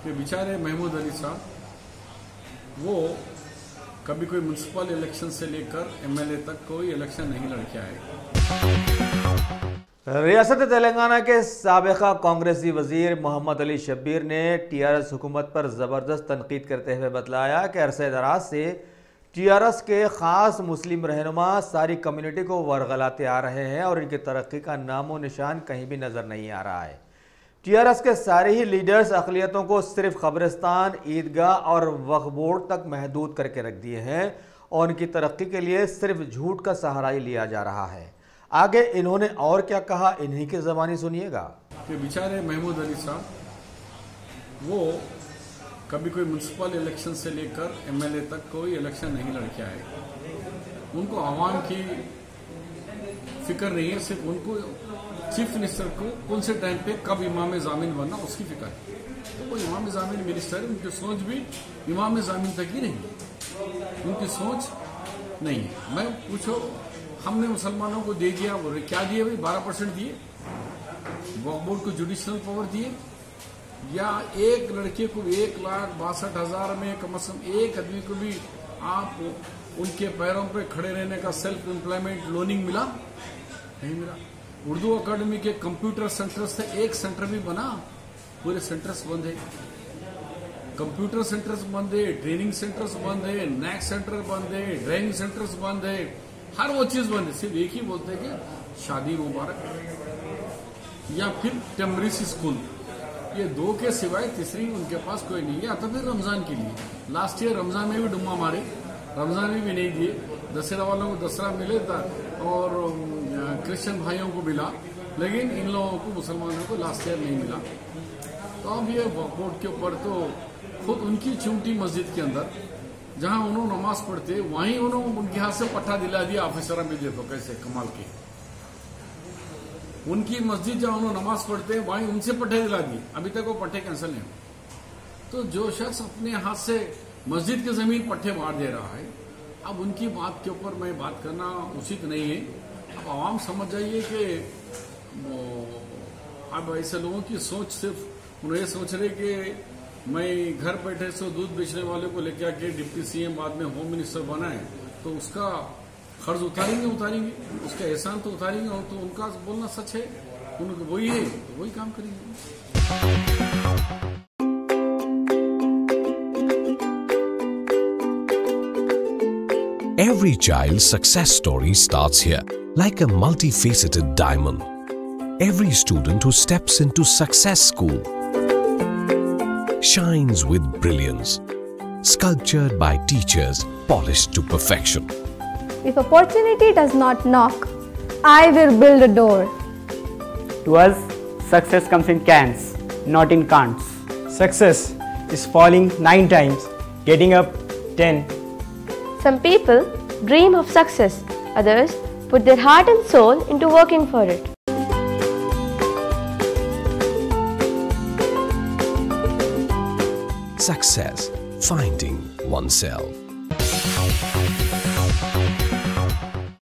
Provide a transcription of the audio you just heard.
कि बेचारे महमूद अली साहब वो कभी कोई म्युनिसिपल इलेक्शन से लेकर एमएलए तक कोई इलेक्शन नहीं लड़ के आए। रियासत तेलंगाना के साबिका कांग्रेसी वजीर मोहम्मद अली शब्बीर ने टीआरएस हुकूमत पर ज़बरदस्त तनकीद करते हुए बतलाया कि अरसे दराज से टीआरएस के ख़ास मुस्लिम रहनुमा सारी कम्युनिटी को वरगलाते आ रहे हैं और इनकी तरक्की का नामो निशान कहीं भी नज़र नहीं आ रहा है। टीआरएस के सारे ही लीडर्स अक़लियतों को सिर्फ कब्रिस्तान, ईदगाह और वक्फ बोर्ड तक महदूद करके रख दिए हैं और उनकी तरक्की के लिए सिर्फ झूठ का सहारा ही लिया जा रहा है। आगे इन्होंने और क्या कहा, इन्हीं की ज़बानी सुनिएगा। कि बेचारे महमूद अली साहब वो कभी कोई म्युनिसिपल इलेक्शन से लेकर एमएलए तक कोई इलेक्शन नहीं लड़ के आए। उनको आवाम की फिक्र नहीं है, सिर्फ उनको चीफ मिनिस्टर को कौन से टाइम पे कब इमाम ज़ामिन बनना उसकी फिक्र है। तो वो इमाम ज़ामिन मिनिस्टर, उनकी सोच भी इमाम ज़ामिन तक ही नहीं, उनकी सोच नहीं है। मैं पूछो, हमने मुसलमानों को दे दिया, वो क्या दिए भाई? 12% दिए। वक्फ बोर्ड को जुडिशनल पावर दिए, या एक लड़के को 1,62,000 में कम से कम एक आदमी को भी आप उनके पैरों पे खड़े रहने का सेल्फ एम्प्लॉयमेंट लोनिंग मिला? नहीं मिला। उर्दू अकादमी के कंप्यूटर सेंटर्स से एक सेंटर भी बना? पूरे सेंटर्स बंद है। कंप्यूटर सेंटर्स बंद है, ट्रेनिंग सेंटर्स बंद है, नैक सेंटर बंद है, ड्राइविंग सेंटर्स बंद है, हर वो चीज बंद है। सिर्फ एक ही बोलते हैं कि शादी मुबारक या फिर टेम्परेरी स्कूल, ये दो के सिवाय तीसरी उनके पास कोई नहीं है। तो फिर रमजान के लिए लास्ट ईयर रमजान में भी डुम्मा मारे, रमजान में भी नहीं दिए। दशहरा वालों को दशहरा मिले था और क्रिश्चियन भाइयों को मिला, लेकिन इन लोगों को मुसलमानों को लास्ट ईयर नहीं मिला। तो अब ये वक्फ बोर्ड के ऊपर तो खुद उनकी चूंटी मस्जिद के अंदर जहां उन्होंने नमाज पढ़ते वहीं उन्होंने उनके हाथ से पट्टा दिला दिया ऑफिसर में। देखो कैसे कमाल के, उनकी मस्जिद जहां उन्होंने नमाज पढ़ते हैं वहीं उनसे पट्टे दिला दिए। अभी तक वो पट्टे कैंसिल नहीं हुए। तो जो शख्स अपने हाथ से मस्जिद की जमीन पट्टे मार दे रहा है, अब उनकी बात के ऊपर मैं बात करना उचित नहीं है। अब आवाम समझ जाइए कि अब ऐसे लोगों की सोच सिर्फ उन्हें सोच रहे कि मैं घर बैठे से दूध बेचने वाले को लेकर आके डिप्टी सीएम बाद में होम मिनिस्टर बना है तो उसका खर्च उतारेंगे, उसका एहसान तो उतारेंगे। और तो उनका बोलना सच है, उनको वही है तो वही काम करेंगे। Every child's success story starts here, like a multifaceted diamond. Every student who steps into Success School shines with brilliance, sculptured by teachers polished to perfection. If opportunity does not knock, I will build a door. To us, success comes in cans, not in can'ts. Success is falling 9 times, getting up 10. Some people dream of success, others put their heart and soul into working for it. Success, finding oneself.